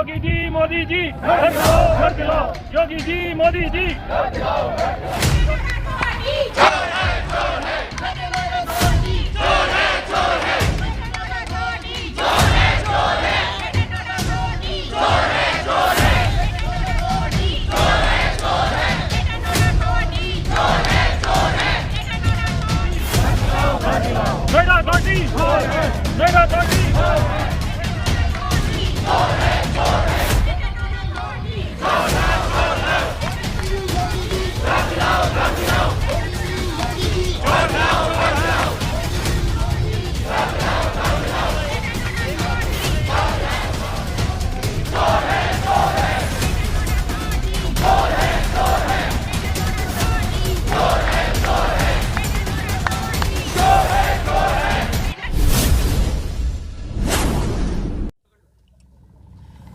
योगी जी मोदी जी घर चलाओ, योगी जी मोदी जी मेरा पार्टी मेरा पार्टी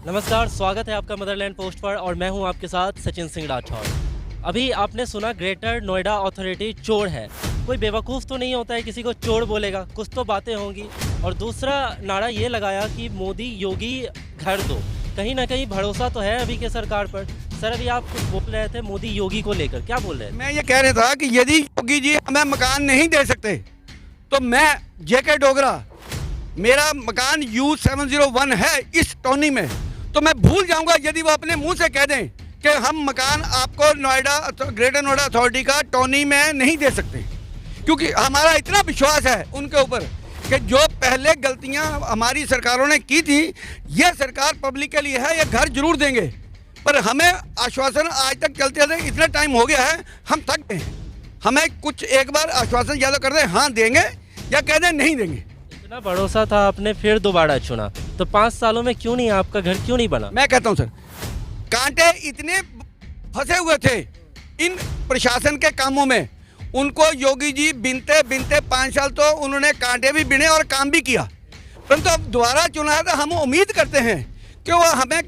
नमस्कार, स्वागत है आपका मदरलैंड पोस्ट पर और मैं हूं आपके साथ सचिन सिंह राठौर। अभी आपने सुना ग्रेटर नोएडा अथॉरिटी चोर है। कोई बेवकूफ़ तो नहीं होता है किसी को चोर बोलेगा, कुछ तो बातें होंगी। और दूसरा नारा ये लगाया कि मोदी योगी घर दो। कहीं ना कहीं भरोसा तो है अभी के सरकार पर। सर, अभी आप कुछ बोल रहे थे मोदी योगी को लेकर, क्या बोल रहे थे? मैं ये कह रहा था कि यदि योगी जी हमें मकान नहीं दे सकते तो मैं जेके डोगरा, मेरा मकान U701 है इस टोनी में, तो मैं भूल जाऊंगा यदि वो अपने मुंह से कह दें कि हम मकान आपको ग्रेटर नोएडा अथॉरिटी का टोनी में नहीं दे सकते, क्योंकि हमारा इतना विश्वास है उनके ऊपर कि जो पहले गलतियां हमारी सरकारों ने की थी, ये सरकार पब्लिक के लिए है, ये घर जरूर देंगे। पर हमें आश्वासन आज तक चलते चलते इतना टाइम हो गया है, हम थक गए हैं। हमें कुछ एक बार आश्वासन ज़्यादा कर दें, हाँ देंगे, या कह दें नहीं देंगे। इतना भरोसा था, आपने फिर दोबारा चुना, तो 5 सालों में क्यों नहीं आपका घर क्यों नहीं बना? मैं कहता हूं सर, कांटे इतने फंसे हुए थे इन प्रशासन के कामों में, उनको योगी जी बिनते बिनते 5 साल तो उन्होंने कांटे भी बिने और काम भी किया। परंतु अब दोबारा चुना है तो हम उम्मीद करते हैं कि वो हमें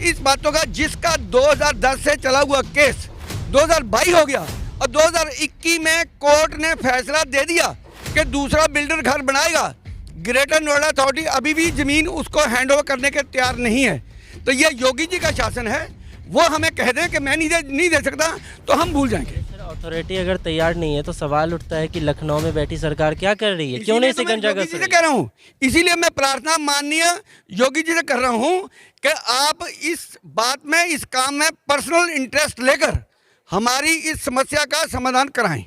इस बातों का, जिसका 2010 से चला हुआ केस 2022 हो गया और 2021 में कोर्ट ने फैसला दे दिया कि दूसरा बिल्डर घर बनाएगा, ग्रेटर नोएडा अथॉरिटी अभी भी ज़मीन उसको हैंड ओवर करने के तैयार नहीं है। तो ये योगी जी का शासन है, वो हमें कह दें कि मैं नहीं दे सकता तो हम भूल जाएंगे। सर, अथॉरिटी अगर तैयार नहीं है तो सवाल उठता है कि लखनऊ में बैठी सरकार क्या कर रही है, क्यों नहीं सिकंजा कर से कह रहा हूँ, इसीलिए मैं प्रार्थना माननीय योगी जी से कर रहा हूँ कि आप इस बात में, इस काम में पर्सनल इंटरेस्ट लेकर हमारी इस समस्या का समाधान कराएं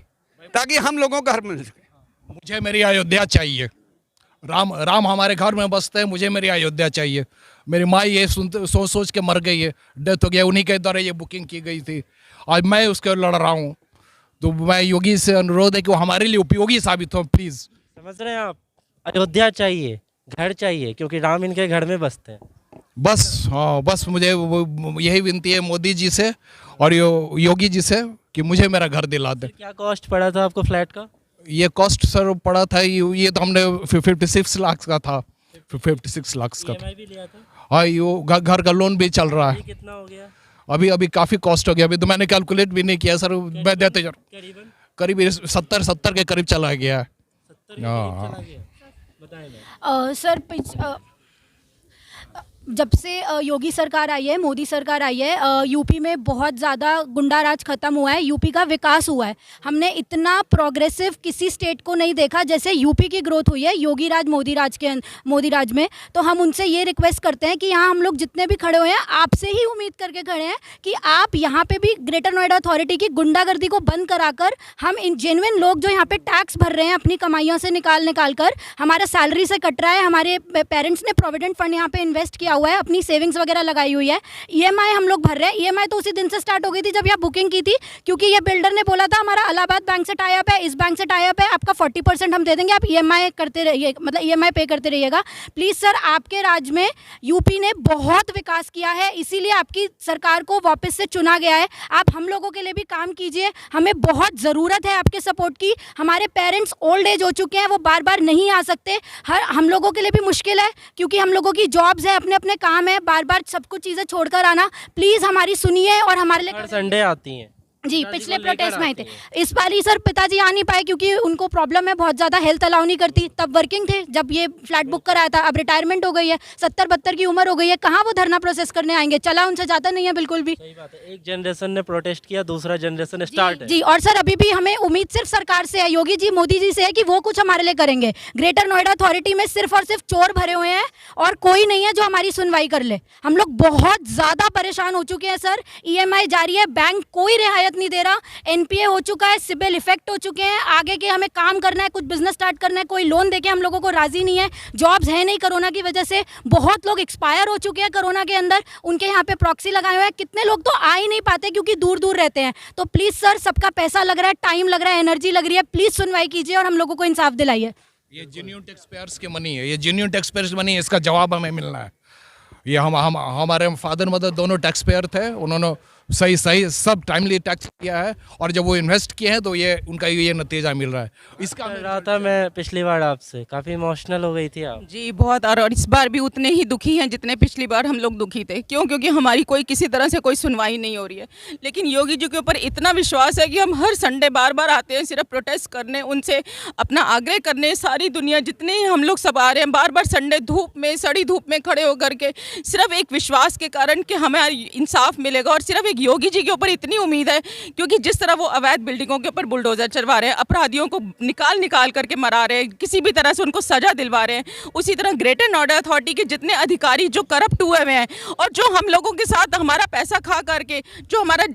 ताकि हम लोगों को घर मिल सके। मुझे मेरी अयोध्या चाहिए। राम हमारे घर में बसते हैं, मुझे मेरी अयोध्या चाहिए। मेरी माँ ये सोच सोच के मर गई है, डेथ हो गया, उन्हीं के द्वारा ये बुकिंग की गई थी। आज मैं उसके लड़ रहा हूँ, तो मैं योगी से अनुरोध है कि वो हमारे लिए उपयोगी साबित हो, प्लीज़। समझ रहे हैं आप? अयोध्या चाहिए, घर चाहिए, क्योंकि राम इनके घर में बसते हैं। बस हाँ, बस मुझे यही विनती है मोदी जी से और योगी जी से कि मुझे मेरा घर दिला दे। क्या कॉस्ट पड़ा था आपको फ्लैट का? ये कॉस्ट सर पड़ा था, ये तो हमने 56 लाख का था, 56 लाख का था। भी लिया था? हाँ, ये घर का लोन भी चल रहा है। कितना हो गया? अभी काफ़ी कॉस्ट हो गया, अभी तो मैंने कैलकुलेट भी नहीं किया सर। मैं देते करीब 70 के करीब चला गया है। 70 के करीब चला गया। बताएं सर, जब से योगी सरकार आई है, मोदी सरकार आई है, यूपी में बहुत ज़्यादा गुंडा राज खत्म हुआ है, यूपी का विकास हुआ है। हमने इतना प्रोग्रेसिव किसी स्टेट को नहीं देखा जैसे यूपी की ग्रोथ हुई है योगी राज मोदी राज में। तो हम उनसे ये रिक्वेस्ट करते हैं कि यहाँ हम लोग जितने भी खड़े हुए हैं, आपसे ही उम्मीद करके खड़े हैं कि आप यहाँ पे भी ग्रेटर नोएडा अथॉरिटी की गुंडागर्दी को बंद कराकर, हम इन जेन्युइन लोग जो यहाँ पे टैक्स भर रहे हैं अपनी कमाइयों से निकाल कर, हमारा सैलरी से कट रहा है, हमारे पेरेंट्स ने प्रोविडेंट फंड यहाँ पे इन्वेस्ट किया हुआ है, अपनी सेविंग्स वगैरह लगाई हुई है, ईएमआई हम लोग भर रहे हैं। ईएमआई तो उसी दिन से स्टार्ट हो गई थी जब यह बुकिंग की थी, क्योंकि ये बिल्डर ने बोला था हमारा इलाहाबाद बैंक से टाई अप है, इस बैंक से टाई अप है, आपका 40% हम दे देंगे, आप ईएमआई करते रहिए, मतलब ईएमआई पे करते रहिएगा। प्लीज़ सर, आपके राज्य में यूपी ने बहुत विकास किया है, इसीलिए आपकी सरकार को वापस से चुना गया है। आप हम लोगों के लिए भी काम कीजिए, हमें बहुत ज़रूरत है आपके सपोर्ट की। हमारे पेरेंट्स ओल्ड एज हो चुके हैं, वो बार बार नहीं आ सकते, हम लोगों के लिए भी मुश्किल है क्योंकि हम लोगों की जॉब्स है, अपने अपने काम है, बार बार सब कुछ चीज़ें छोड़कर आना। प्लीज़ हमारी सुनिए और हमारे लिए हर संडे आती हैं। जी, पिताजी पिछले को लेकर प्रोटेस्ट में आए थे। आते हैं। इस बार ही सर पिताजी आ नहीं पाए क्योंकि उनको प्रॉब्लम है बहुत ज़्यादा, हेल्थ अलाउ नहीं करती। तब वर्किंग थे जब ये फ्लैट बुक कराया था, अब रिटायरमेंट हो गई है, 70-72 की उम्र हो गई है, कहाँ वो धरना प्रोसेस करने आएंगे? चला उनसे जाता नहीं है बिल्कुल भी। सही बात है, एक जनरेशन ने प्रोटेस्ट किया, दूसरा जनरेशन स्टार्ट है। जी, और सर अभी भी हमें उम्मीद सिर्फ सरकार से है, योगी जी मोदी जी से है कि वो कुछ हमारे लिए करेंगे। ग्रेटर नोएडा अथॉरिटी में सिर्फ और सिर्फ चोर भरे हुए हैं और कोई नहीं है जो हमारी सुनवाई कर ले। हम लोग बहुत ज़्यादा परेशान हो चुके हैं सर। ईएमआई जारी है, बैंक कोई रियायत नहीं दे रहा, एनपीए हो चुका है, सिबिल इफेक्ट हो चुके हैं, आगे के हमें काम करना है, कुछ बिजनेस स्टार्ट करना है, कोई लोन देके हम लोगों को राजी नहीं है, जॉब्स है नहीं कोरोना की वजह से, बहुत लोग एक्सपायर हो चुके हैं कोरोना के अंदर, उनके यहाँ पे प्रॉक्सी लगाए हुए हैं, कितने लोग तो आ ही नहीं पाते क्योंकि दूर दूर रहते हैं। तो प्लीज़ सर, सबका पैसा लग रहा है, टाइम लग रहा है, एनर्जी लग रही है, प्लीज़ सुनवाई कीजिए और हम लोगों को इंसाफ दिलाइए। ये जेन्युइन टैक्स पेयर्स की मनी है, ये जेन्युइन टैक्स पेयर्स मनी है, इसका जवाब हमें मिलना है। ये हम हमारे फादर मदर दोनों टैक्स पेयर थे, उन्होंने सही सब टाइमली टैक्स किया है और जब वो इन्वेस्ट किए हैं तो ये उनका ये नतीजा मिल रहा है। इसका कर रहा था मैं पिछली बार आपसे, काफ़ी इमोशनल हो गई थी आप। जी बहुत, और इस बार भी उतने ही दुखी हैं जितने पिछली बार हम लोग दुखी थे। क्यों? क्योंकि हमारी कोई किसी तरह से कोई सुनवाई नहीं हो रही है। लेकिन योगी जी के ऊपर इतना विश्वास है कि हम हर संडे बार बार आते हैं सिर्फ प्रोटेस्ट करने, उनसे अपना आग्रह करने। सारी दुनिया जितने ही हम लोग सब आ रहे हैं बार बार संडे धूप में, सड़ी धूप में खड़े होकर के, सिर्फ एक विश्वास के कारण कि हमें इंसाफ मिलेगा। और सिर्फ एक योगी जी के ऊपर इतनी उम्मीद है क्योंकि जिस तरह वो अवैध बिल्डिंगों के ऊपर बुलडोजर चलवा रहे हैं, अपराधियों को निकाल करके मरा रहे हैं, किसी भी तरह से उनको सजा दिलवा रहे हैं, उसी तरह ग्रेटर नोएडा अथॉरिटी के जितने अधिकारी जो करप्ट हुए हुए हैं और जो हम लोगों के साथ हमारा पैसा खा करके, जो हमारा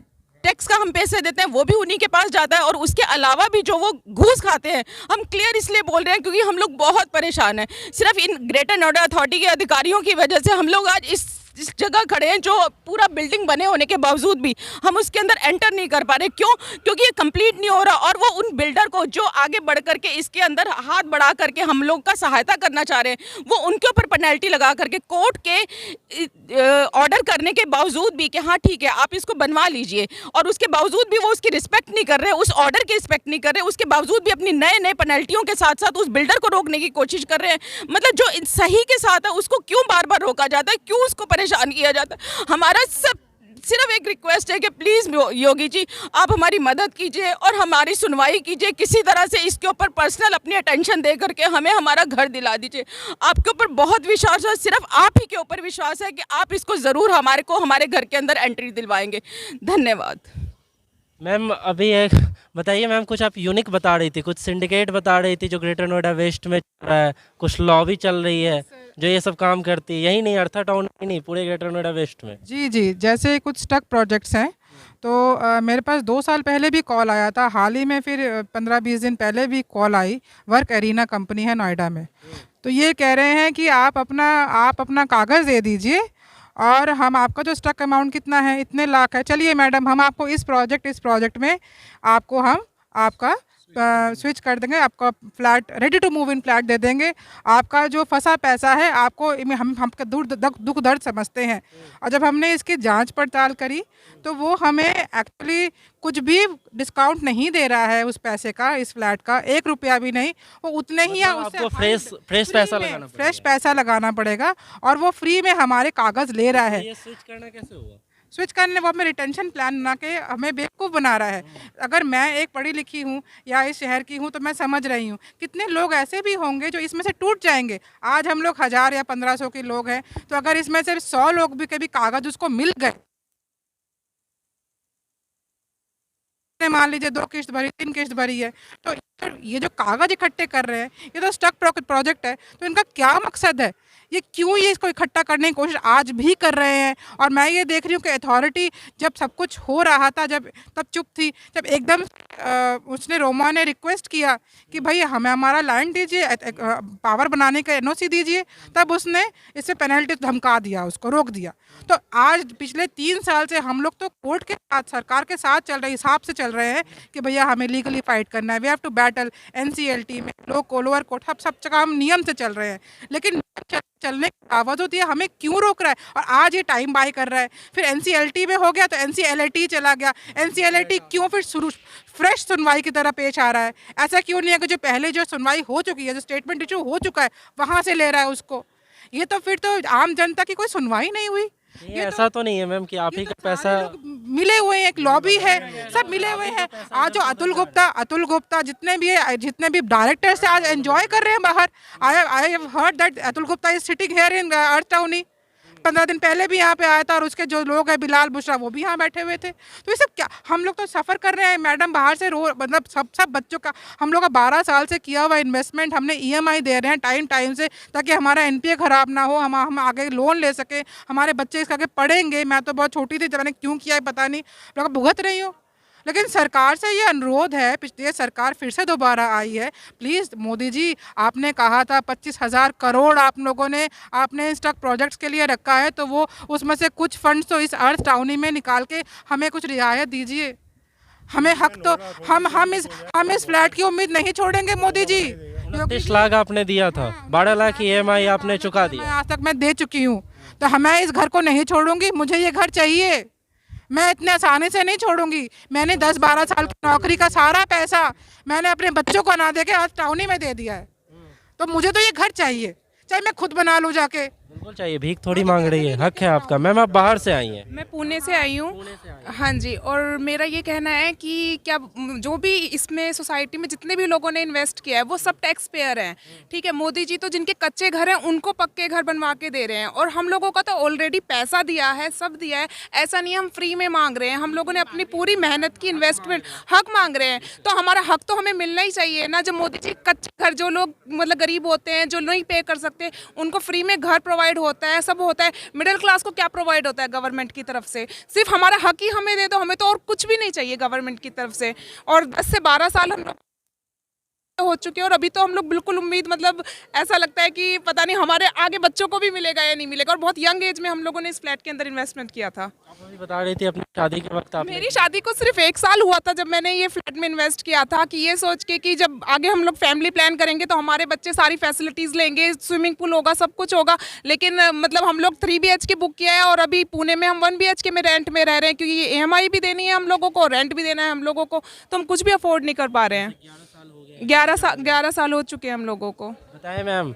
टैक्स का हम पैसे देते हैं वो भी उन्हीं के पास जाता है, और उसके अलावा भी जो वो घूस खाते हैं। हम क्लियर इसलिए बोल रहे हैं क्योंकि हम लोग बहुत परेशान हैं। सिर्फ इन ग्रेटर नोएडा अथॉरिटी के अधिकारियों की वजह से हम लोग आज इस जगह खड़े हैं जो पूरा बिल्डिंग बने होने के बावजूद भी हम उसके अंदर एंटर नहीं कर पा रहे। क्यों? क्योंकि ये कंप्लीट नहीं हो रहा, और वो उन बिल्डर को जो आगे बढ़ करके इसके अंदर हाथ बढ़ा करके हम लोग का सहायता करना चाह रहे हैं, वो उनके ऊपर पेनल्टी लगा करके कोर्ट के ऑर्डर करने के बावजूद भी कि हाँ ठीक है आप इसको बनवा लीजिए, और उसके बावजूद भी वो उसकी रिस्पेक्ट नहीं कर रहे, उस ऑर्डर की रिस्पेक्ट नहीं कर रहे, उसके बावजूद भी अपनी नए नए पेनल्टियों के साथ साथ उस बिल्डर को रोकने की कोशिश कर रहे हैं। मतलब जो सही के साथ है उसको क्यों बार बार रोका जाता है, क्यों उसको परेशान किया जाता है? हमारा सब सिर्फ एक रिक्वेस्ट है कि प्लीज़ योगी जी आप हमारी मदद कीजिए और हमारी सुनवाई कीजिए, किसी तरह से इसके ऊपर पर्सनल अपनी अटेंशन दे करके हमें हमारा घर दिला दीजिए। आपके ऊपर बहुत विश्वास है, सिर्फ आप ही के ऊपर विश्वास है कि आप इसको ज़रूर हमारे घर के अंदर एंट्री दिलवाएंगे। धन्यवाद। मैम अभी एक बताइए मैम, कुछ आप यूनिक बता रही थी, कुछ सिंडिकेट बता रही थी जो ग्रेटर नोएडा वेस्ट में चल रहा है, कुछ लॉबी चल रही है जो ये सब काम करती है, यही नहीं अर्था टाउन में नहीं, पूरे ग्रेटर नोएडा वेस्ट में। जी जी, जैसे कुछ स्टक प्रोजेक्ट्स हैं तो मेरे पास 2 साल पहले भी कॉल आया था, हाल ही में फिर 15-20 दिन पहले भी कॉल आई। वर्क एरिना कंपनी है नोएडा में, तो ये कह रहे हैं कि आप अपना कागज़ दे दीजिए और हम आपका जो स्टक अमाउंट कितना है, इतने लाख है, चलिए मैडम हम आपको इस प्रोजेक्ट में आपको हम आपका स्विच कर देंगे, आपका flat ready to move in flat दे देंगे, आपका जो फंसा पैसा है आपको हम दुख दर्द समझते हैं। और जब हमने इसकी जांच पड़ताल करी तो वो हमें एक्चुअली कुछ भी डिस्काउंट नहीं दे रहा है उस पैसे का, इस फ्लैट का 1 रुपया भी नहीं, वो उतने ही या उससे फ्रेश पैसा लगाना पड़ेगा और वो फ्री में हमारे कागज़ ले रहा है। ये स्विच करना कैसे हुआ? स्विच करने वो हमें रिटेंशन प्लान बना के हमें बेवकूफ़ बना रहा है। अगर मैं एक पढ़ी लिखी हूँ या इस शहर की हूँ तो मैं समझ रही हूँ कितने लोग ऐसे भी होंगे जो इसमें से टूट जाएंगे। आज हम लोग 1000 या 1500 के लोग हैं, तो अगर इसमें से 100 लोग भी कभी कागज़ उसको मिल गए, मान लीजिए 2 किस्त भरी, 3 किस्त भरी है, तो ये जो कागज़ इकट्ठे कर रहे हैं ये तो स्टक प्रोजेक्ट है, तो इनका क्या मकसद है? ये क्यों ये इसको इकट्ठा करने की कोशिश आज भी कर रहे हैं? और मैं ये देख रही हूँ कि अथॉरिटी जब सब कुछ हो रहा था तब चुप थी, जब एकदम उसने रोमा ने रिक्वेस्ट किया कि भाई हमें हमारा लैंड दीजिए, पावर बनाने का एनओसी दीजिए, तब उसने इससे पेनल्टी धमका दिया, उसको रोक दिया। तो आज पिछले 3 साल से हम लोग तो कोर्ट के साथ, सरकार के साथ हिसाब से चल रहे हैं कि भैया हमें लीगली फाइट करना है, we have to battle NCLT में, लोअर कोर्ट, सब जगह हम नियम से चल रहे हैं, लेकिन चलने के बावजूद ये हमें क्यों रोक रहा है? और आज ये टाइम बाय कर रहा है, फिर NCLT में हो गया तो NCLT चला गया, NCLT क्यों फिर फ्रेश सुनवाई की तरह पेश आ रहा है? ऐसा क्यों नहीं है कि जो पहले जो सुनवाई हो चुकी है, जो स्टेटमेंट इशू हो चुका है, वहाँ से ले रहा है उसको? ये तो फिर तो आम जनता की कोई सुनवाई नहीं हुई। ये ऐसा तो नहीं है मैम कि आप ही का पैसा मिले हुए हैं, एक लॉबी है, सब मिले हुए हैं। आज जो अतुल गुप्ता जितने भी डायरेक्टर्स से आज एंजॉय कर रहे हैं बाहर। I have heard that Atul Gupta is sitting here in earth tawny. 15 दिन पहले भी यहाँ पे आया था, और उसके जो लोग हैं बिलाल बुशरा वो भी यहाँ बैठे हुए थे। तो ये सब क्या, हम लोग तो सफ़र कर रहे हैं मैडम, बाहर से मतलब सब बच्चों का, हम लोग का 12 साल से किया हुआ इन्वेस्टमेंट, हमने EMI दे रहे हैं टाइम से, ताकि हमारा NPA ख़राब ना हो, हम आगे लोन ले सके, हमारे बच्चे इसके आगे पढ़ेंगे। मैं तो बहुत छोटी थी जब मैंने क्यों किया है पता नहीं, लोग भुगत रही हूँ। लेकिन सरकार से ये अनुरोध है, पिछली सरकार फिर से दोबारा आई है, प्लीज़ मोदी जी, आपने कहा था 25,000 करोड़ आप लोगों ने आपने स्टॉक प्रोजेक्ट्स के लिए रखा है, तो वो उसमें से कुछ फंड्स तो इस अर्थ टाउनी में निकाल के हमें कुछ रियायत दीजिए। हमें हक तो हम इस फ्लैट की उम्मीद नहीं छोड़ेंगे मोदी जी। 29 लाख आपने दिया था, 12 लाख की EMI आपने चुका दिया। आज तक मैं दे चुकी हूँ, तो मैं इस घर को नहीं छोड़ूंगी, मुझे ये घर चाहिए, मैं इतने आसानी से नहीं छोड़ूंगी। मैंने 10-12 साल की नौकरी का सारा पैसा मैंने अपने बच्चों को ना दे के आज टाउनी में दे दिया है, तो मुझे तो ये घर चाहिए, चाहे मैं खुद बना लूँ जाके। बिल्कुल चाहिए, भीख थोड़ी मांग रही है, हक है आपका। मैम आप बाहर से आई हैं? मैं पुणे से आई हूँ। हाँ जी, और मेरा ये कहना है कि क्या जो भी इसमें सोसाइटी में जितने भी लोगों ने इन्वेस्ट किया है वो सब टैक्स पेयर हैं, ठीक है। मोदी जी तो जिनके कच्चे घर हैं उनको पक्के घर बनवा के दे रहे हैं, और हम लोगों का तो ऑलरेडी पैसा दिया है, सब दिया है। ऐसा नहीं हम फ्री में मांग रहे हैं, हम लोगों ने अपनी पूरी मेहनत की इन्वेस्टमेंट हक मांग रहे हैं, तो हमारा हक तो हमें मिलना ही चाहिए ना। जब मोदी जी कच्चे घर, जो लोग मतलब गरीब होते हैं, जो नहीं पे कर सकते, उनको फ्री में घर प्रोवाइड होता है, सब होता है। मिडिल क्लास को क्या प्रोवाइड होता है गवर्नमेंट की तरफ से? सिर्फ हमारा हक ही हमें दे दो, हमें तो और कुछ भी नहीं चाहिए गवर्नमेंट की तरफ से। और 10 से 12 साल हम लोग हो चुके हैं, और अभी तो हम लोग बिल्कुल उम्मीद, मतलब ऐसा लगता है कि पता नहीं हमारे आगे बच्चों को भी मिलेगा या नहीं मिलेगा। और बहुत यंग एज में हम लोगों ने इस फ्लैट के अंदर इन्वेस्टमेंट किया था। आप अभी बता रही थी अपनी शादी के वक्त आपने। मेरी शादी को सिर्फ 1 साल हुआ था जब मैंने ये फ्लैट में इन्वेस्ट किया था, कि ये सोच के कि जब आगे हम लोग फैमिली प्लान करेंगे तो हमारे बच्चे सारी फैसिलिटीज़ लेंगे, स्विमिंग पूल होगा, सब कुछ होगा। लेकिन मतलब हम लोग 3 BHK बुक किया है, और अभी पुणे में हम 1 BHK में रेंट में रह रहे हैं, क्योंकि EMI भी देनी है हम लोगों को, रेंट भी देना है हम लोगों को, तो हम कुछ भी अफोर्ड नहीं कर पा रहे हैं। 11 साल हो चुके हैं हम लोगों को। बताएं ma'am.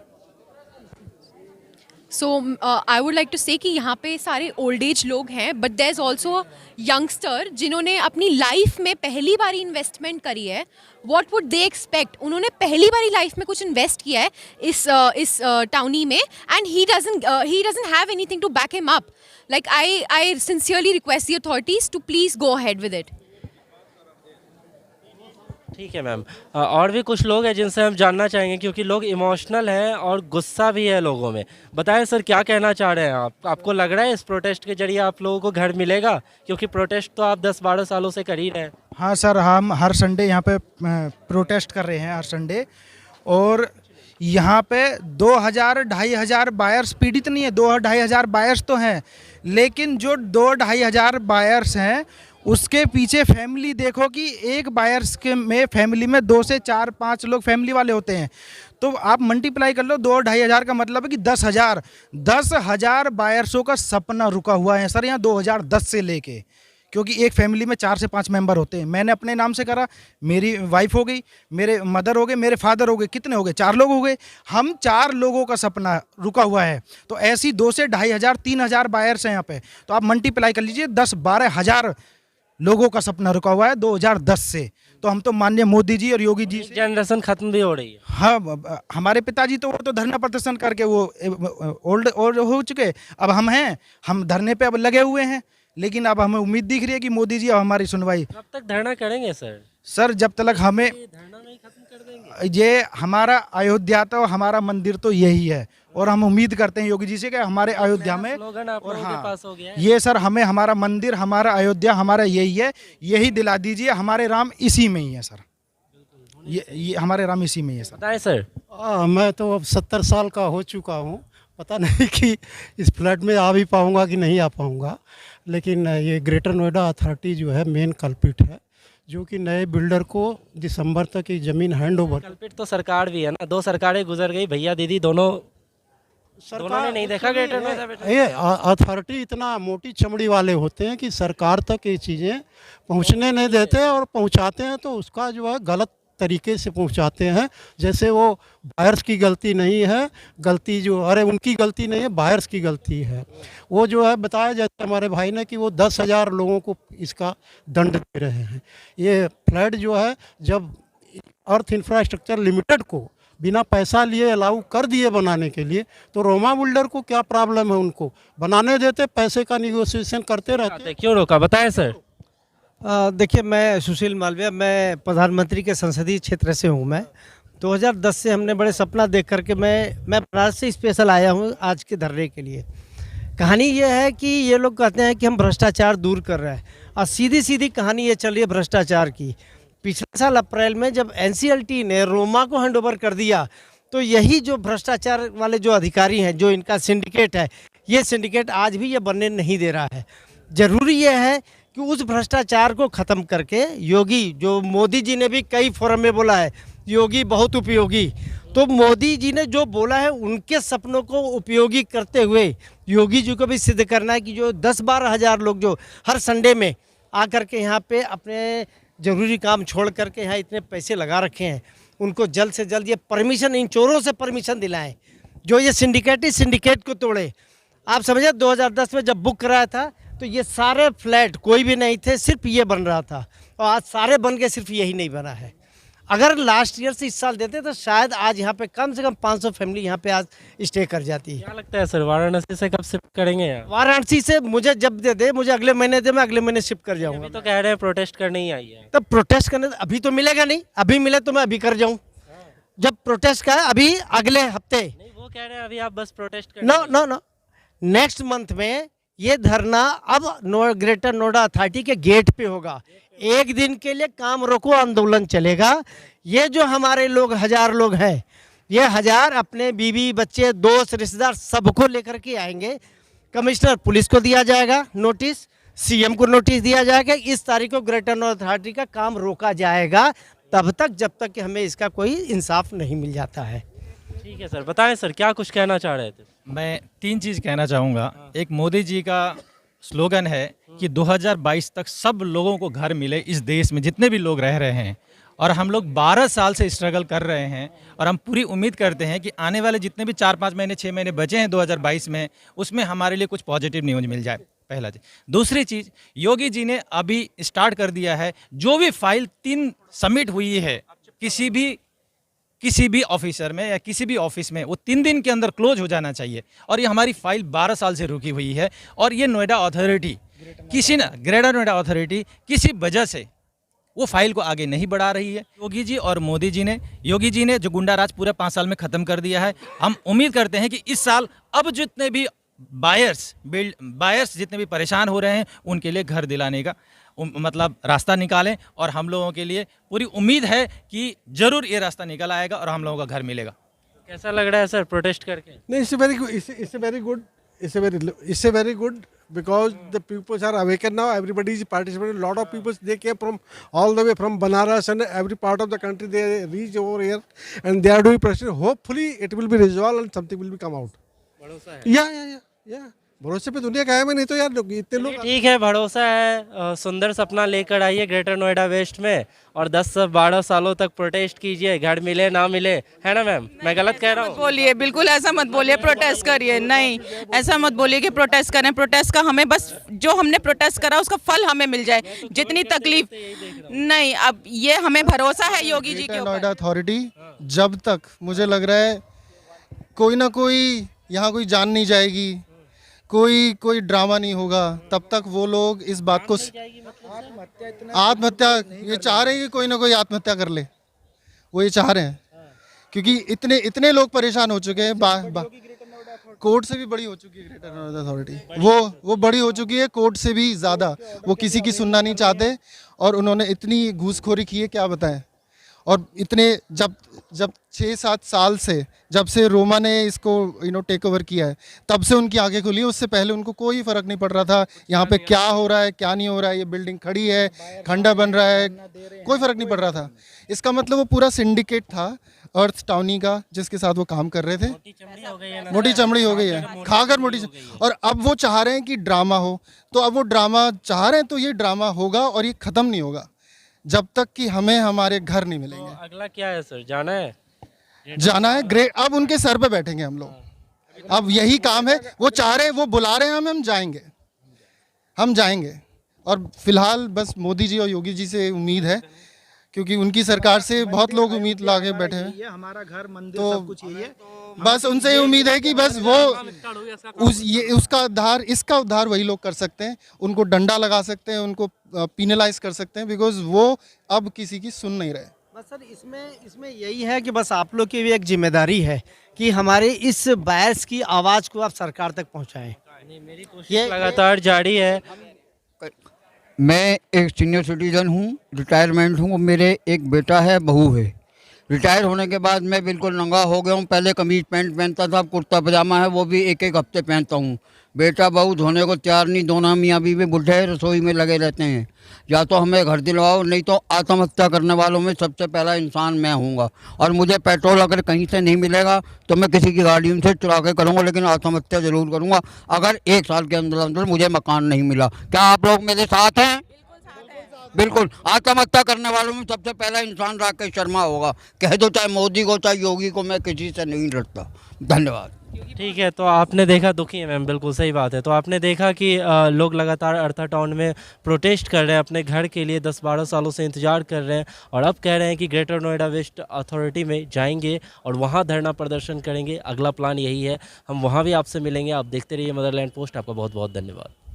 So I would like to say कि यहाँ पे सारे ओल्ड एज लोग हैं, but there is also youngster जिन्होंने अपनी लाइफ में पहली बारी इन्वेस्टमेंट करी है। What would they expect? उन्होंने पहली बारी लाइफ में कुछ इन्वेस्ट किया है इस टाउनी में, and he doesn't have anything to back him up. Like I sincerely request the authorities to please go ahead with it. ठीक है मैम, और भी कुछ लोग हैं जिनसे हम जानना चाहेंगे, क्योंकि लोग इमोशनल हैं और गुस्सा भी है लोगों में। बताएं सर, क्या कहना चाह रहे हैं आप? आपको लग रहा है इस प्रोटेस्ट के जरिए आप लोगों को घर मिलेगा? क्योंकि प्रोटेस्ट तो आप 10-12 सालों से कर ही रहे हैं। हाँ सर, हम हर संडे यहाँ पे प्रोटेस्ट कर रहे हैं हर संडे, और यहाँ पे 2,000-2,500 बायर्स पीड़ित नहीं है। 2,000-2,500 बायर्स तो हैं, लेकिन जो 2,000-2,500 बायर्स हैं उसके पीछे फैमिली देखो कि एक बायर्स के में फैमिली में 2 से 4-5 लोग फैमिली वाले होते हैं, तो आप मल्टीप्लाई कर लो, 2,000-2,500 का मतलब है कि 10,000 बायर्सों का सपना रुका हुआ है सर यहाँ 2010 से लेके, क्योंकि एक फैमिली में 4 से 5 मेंबर होते हैं। मैंने अपने नाम से करा, मेरी वाइफ हो गई, मेरे मदर हो गए, मेरे फादर हो गए, कितने हो गए? 4 लोग हो गए। हम 4 लोगों का सपना रुका हुआ है, तो ऐसी 2 से 2,500 3,000 बायर्स हैं यहाँ पे, तो आप मल्टीप्लाई कर लीजिए, 10-12 हज़ार लोगों का सपना रुका हुआ है 2010 से। तो हम तो माननीय मोदी जी और योगी जी, जनरेशन खत्म भी हो रही है। हाँ, हमारे पिताजी तो वो तो धरना प्रदर्शन करके वो ओल्ड हो चुके, अब हम हैं, हम धरने पे अब लगे हुए हैं, लेकिन अब हमें उम्मीद दिख रही है कि मोदी जी अब हमारी सुनवाई। कब तक धरना करेंगे सर? सर जब तक हमें धरना नहीं खत्म कर देंगे। ये हमारा अयोध्या तो हमारा मंदिर तो यही है, और हम उम्मीद करते हैं योगी जी से कि हमारे अयोध्या में, और हाँ ये सर हमें हमारा मंदिर, हमारा अयोध्या, हमारा यही है, यही दिला दीजिए। हमारे राम इसी में ही है सर, ये हमारे राम इसी में ही है सर। बताएं सर। मैं तो अब 70 साल का हो चुका हूँ, पता नहीं कि इस फ्लैट में आ भी पाऊँगा कि नहीं आ पाऊँगा, लेकिन ये ग्रेटर नोएडा अथॉरिटी जो है मेन कल्पिट है, जो कि नए बिल्डर को दिसंबर तक ये ज़मीन हैंड ओवर। कल्पिट तो सरकार भी है ना, 2 सरकारें गुजर गई, भैया दीदी दोनों ने नहीं देखा ग्रेटर नोएडा। ये अथॉरिटी इतना मोटी चमड़ी वाले होते हैं कि सरकार तक ये चीज़ें पहुंचने नहीं देते, और पहुंचाते हैं तो उसका जो है गलत तरीके से पहुंचाते हैं, जैसे वो बायर्स की गलती नहीं है, गलती जो अरे उनकी गलती नहीं है, बायर्स की गलती है। वो जो है बताया जाता है हमारे भाई ने कि वो 10,000 लोगों को इसका दंड दे रहे हैं। ये फ्लैट जो है जब अर्थ इंफ्रास्ट्रक्चर लिमिटेड को बिना पैसा लिए अलाउ कर दिए बनाने के लिए, तो रोमा बिल्डर को क्या प्रॉब्लम है? उनको बनाने देते, पैसे का निगोशिएशन करते रहते। क्यों रोका, बताएं सर। देखिए, मैं सुशील मालविया, मैं प्रधानमंत्री के संसदीय क्षेत्र से हूँ। मैं 2010 से हमने बड़े सपना देख करके मैं बनारस से स्पेशल आया हूँ आज के धरने के लिए। कहानी ये है कि ये लोग कहते हैं कि हम भ्रष्टाचार दूर कर रहे हैं, और सीधी सीधी कहानी ये चल रही है भ्रष्टाचार की। पिछले साल अप्रैल में जब NCLT ने रोमा को हैंडओवर कर दिया, तो यही जो भ्रष्टाचार वाले जो अधिकारी हैं, जो इनका सिंडिकेट है, ये सिंडिकेट आज भी ये बनने नहीं दे रहा है। ज़रूरी ये है कि उस भ्रष्टाचार को ख़त्म करके, योगी जो मोदी जी ने भी कई फोरम में बोला है योगी बहुत उपयोगी, तो मोदी जी ने जो बोला है उनके सपनों को उपयोगी करते हुए योगी जी को भी सिद्ध करना है कि जो 10-12 हज़ार लोग जो हर संडे में आकर के यहाँ पे अपने ज़रूरी काम छोड़ करके यहाँ इतने पैसे लगा रखे हैं, उनको जल्द से जल्द ये परमिशन, इन चोरों से परमिशन दिलाएं जो ये सिंडिकेट को तोड़े। आप समझे 2010 में जब बुक कराया था तो ये सारे फ्लैट कोई भी नहीं थे, सिर्फ ये बन रहा था, और आज सारे बन के सिर्फ यही नहीं बना है। अगर लास्ट ईयर से इस साल देते तो शायद आज यहाँ पे कम से कम 500 फैमिली यहाँ पे आज स्टे कर जाती है। क्या लगता है सर, वाराणसी से कब शिफ्ट करेंगे यहाँ? वाराणसी से मुझे जब दे, मुझे अगले महीने दे, मैं अगले महीने शिफ्ट कर जाऊँगा। अभी तो कह रहे हैं प्रोटेस्ट करने ही आई है। तब प्रोटेस्ट करने अभी तो मिलेगा नहीं, अभी मिले तो मैं अभी कर जाऊँ। जब प्रोटेस्ट का है अभी अगले हफ्ते, नहीं वो कह रहे हैं अभी आप बस प्रोटेस्ट कर। नो, नेक्स्ट मंथ में ये धरना अब ग्रेटर नोएडा अथॉरिटी के गेट पे होगा। एक दिन के लिए काम रोको आंदोलन चलेगा। ये जो हमारे लोग 1000 लोग हैं, ये 1000 अपने बीवी बच्चे दोस्त रिश्तेदार सबको लेकर के आएंगे। कमिश्नर पुलिस को दिया जाएगा नोटिस, CM को नोटिस दिया जाएगा। इस तारीख को ग्रेटर नोएडा अथॉरिटी का काम रोका जाएगा तब तक, जब तक कि हमें इसका कोई इंसाफ नहीं मिल जाता है। ठीक है सर, बताएं सर क्या कुछ कहना चाह रहे थे? मैं 3 चीज़ कहना चाहूँगा। एक, मोदी जी का स्लोगन है कि 2022 तक सब लोगों को घर मिले इस देश में जितने भी लोग रह रहे हैं, और हम लोग 12 साल से स्ट्रगल कर रहे हैं, और हम पूरी उम्मीद करते हैं कि आने वाले जितने भी 4-5 महीने 6 महीने बचे हैं 2022 में, उसमें हमारे लिए कुछ पॉजिटिव न्यूज मिल जाए। पहला चीज़। दूसरी चीज़, योगी जी ने अभी स्टार्ट कर दिया है, जो भी फाइल 3 सबमिट हुई है किसी भी ऑफिसर में या किसी भी ऑफिस में, वो 3 दिन के अंदर क्लोज हो जाना चाहिए। और ये हमारी फाइल 12 साल से रुकी हुई है, और ये Noida authority greater Noida authority किसी वजह से वो फाइल को आगे नहीं बढ़ा रही है। योगी जी और मोदी जी ने, योगी जी ने जो गुंडा राज पूरे 5 साल में ख़त्म कर दिया है। हम उम्मीद करते हैं कि इस साल अब जितने भी बायर्स जितने भी परेशान हो रहे हैं उनके लिए घर दिलाने का मतलब रास्ता निकालें, और हम लोगों के लिए पूरी उम्मीद है कि ज़रूर ये रास्ता निकल आएगा और हम लोगों का घर मिलेगा। कैसा लग रहा है सर प्रोटेस्ट करके? नहीं, it's a very good because the people are awakened now. Everybody is participating. A lot of people, they came from all the way from Banaras and every part of the country. They reach over here and they are doing pressure. Hopefully it will be resolved and something will be come out. Yeah. भरोसे पे दुनिया कायम है, नहीं तो यार इतने लोग। ठीक है, भरोसा है। सुंदर सपना लेकर आइए ग्रेटर नोएडा वेस्ट में, और 10-12 सालों तक प्रोटेस्ट कीजिए, घर मिले ना मिले, है ना मैम? मैं गलत कह रहा हूँ? बोलिए, बिल्कुल ऐसा मत बोलिए, प्रोटेस्ट करिए। नहीं, ऐसा मत बोलिए कि प्रोटेस्ट करें। प्रोटेस्ट का हमें बस जो हमने प्रोटेस्ट करा उसका फल हमें मिल जाए, जितनी तकलीफ नहीं। अब ये हमें भरोसा है योगी जी के ऊपर। नोएडा अथॉरिटी जब तक मुझे लग रहा है कोई ना कोई यहाँ कोई जान नहीं जाएगी, कोई ड्रामा नहीं होगा, तब तक वो लोग इस बात को आत्महत्या ये चाह रहे हैं कि कोई ना कोई आत्महत्या कर ले, वो ये चाह रहे हैं, क्योंकि इतने लोग परेशान हो चुके हैं। कोर्ट से भी बड़ी हो चुकी है ग्रेटर नोएडा अथॉरिटी, वो बड़ी हो चुकी है कोर्ट से भी ज़्यादा। वो किसी की सुनना नहीं चाहते, और उन्होंने इतनी घूसखोरी की है क्या बताएं। और इतने जब 6-7 साल से, जब से रोमा ने इसको टेक ओवर किया है, तब से उनकी आंखें खुली है। उससे पहले उनको कोई फ़र्क नहीं पड़ रहा था यहाँ पे क्या हो रहा है क्या नहीं हो रहा है। ये बिल्डिंग खड़ी है, खंडा बन रहा है, कोई फ़र्क नहीं पड़ रहा था। इसका मतलब वो पूरा सिंडिकेट था अर्थ टाउनी का, जिसके साथ वो काम कर रहे थे। मोटी चमड़ी हो गई है, खाकर मोटी। और अब वो चाह रहे हैं कि ड्रामा हो, तो अब वो ड्रामा चाह रहे हैं तो ये ड्रामा होगा और ये ख़त्म नहीं होगा। जब तक कि हमें हमारे घर नहीं मिलेंगे। अगला क्या है सर, जाना है? जाना है ग्रेट, अब उनके सर पे बैठेंगे हम लोग। अब यही काम है, वो चाह रहे हैं, वो बुला रहे हैं, हम जाएंगे, हम जाएंगे। और फिलहाल बस मोदी जी और योगी जी से उम्मीद है, क्योंकि उनकी सरकार से बहुत लोग उम्मीद लाके बैठे हैं। हमारा घर मंदिर तो सब कुछ यही है। बस उनसे ये उम्मीद है कि बस वो उसका उद्धार, इसका उद्धार वही लोग कर सकते हैं। उनको डंडा लगा सकते हैं, उनको पीनलाइज कर सकते हैं, बिकॉज वो अब किसी की सुन नहीं रहे। बस सर इसमें यही है कि बस आप लोग की भी एक जिम्मेदारी है कि हमारे इस बायर्स की आवाज़ को आप सरकार तक पहुंचाएं। मेरी कोशिश लगातार जारी है। मैं एक सीनियर सिटीज़न हूँ, रिटायरमेंट हूँ। मेरे एक बेटा है, बहू है। रिटायर होने के बाद मैं बिल्कुल नंगा हो गया हूँ। पहले कमीज पैंट पहनता था, कुर्ता पजामा है वो भी एक हफ्ते पहनता हूँ। बेटा बहू धोने को तैयार नहीं, दोनों मियाँ बीवी बुढ़े रसोई में लगे रहते हैं। या तो हमें घर दिलवाओ, नहीं तो आत्महत्या करने वालों में सबसे पहला इंसान मैं हूँगा। और मुझे पेट्रोल अगर कहीं से नहीं मिलेगा तो मैं किसी की गाड़ी से चुरा के करूँगा, लेकिन आत्महत्या जरूर करूँगा अगर 1 साल के अंदर अंदर मुझे मकान नहीं मिला। क्या आप लोग मेरे साथ हैं? बिल्कुल। आत्महत्या करने वालों में सबसे पहला इंसान राकेश शर्मा होगा। कह दो चाहे मोदी को चाहे योगी को, मैं किसी से नहीं डरता। धन्यवाद। ठीक है, तो आपने देखा, दुखी है मैम, बिल्कुल सही बात है। तो आपने देखा कि लोग लगातार अर्था टाउन में प्रोटेस्ट कर रहे हैं, अपने घर के लिए 10-12 सालों से इंतजार कर रहे हैं, और अब कह रहे हैं कि ग्रेटर नोएडा वेस्ट अथॉरिटी में जाएंगे और वहां धरना प्रदर्शन करेंगे। अगला प्लान यही है, हम वहां भी आपसे मिलेंगे। आप देखते रहिए मदरलैंड पोस्ट। आपका बहुत बहुत धन्यवाद।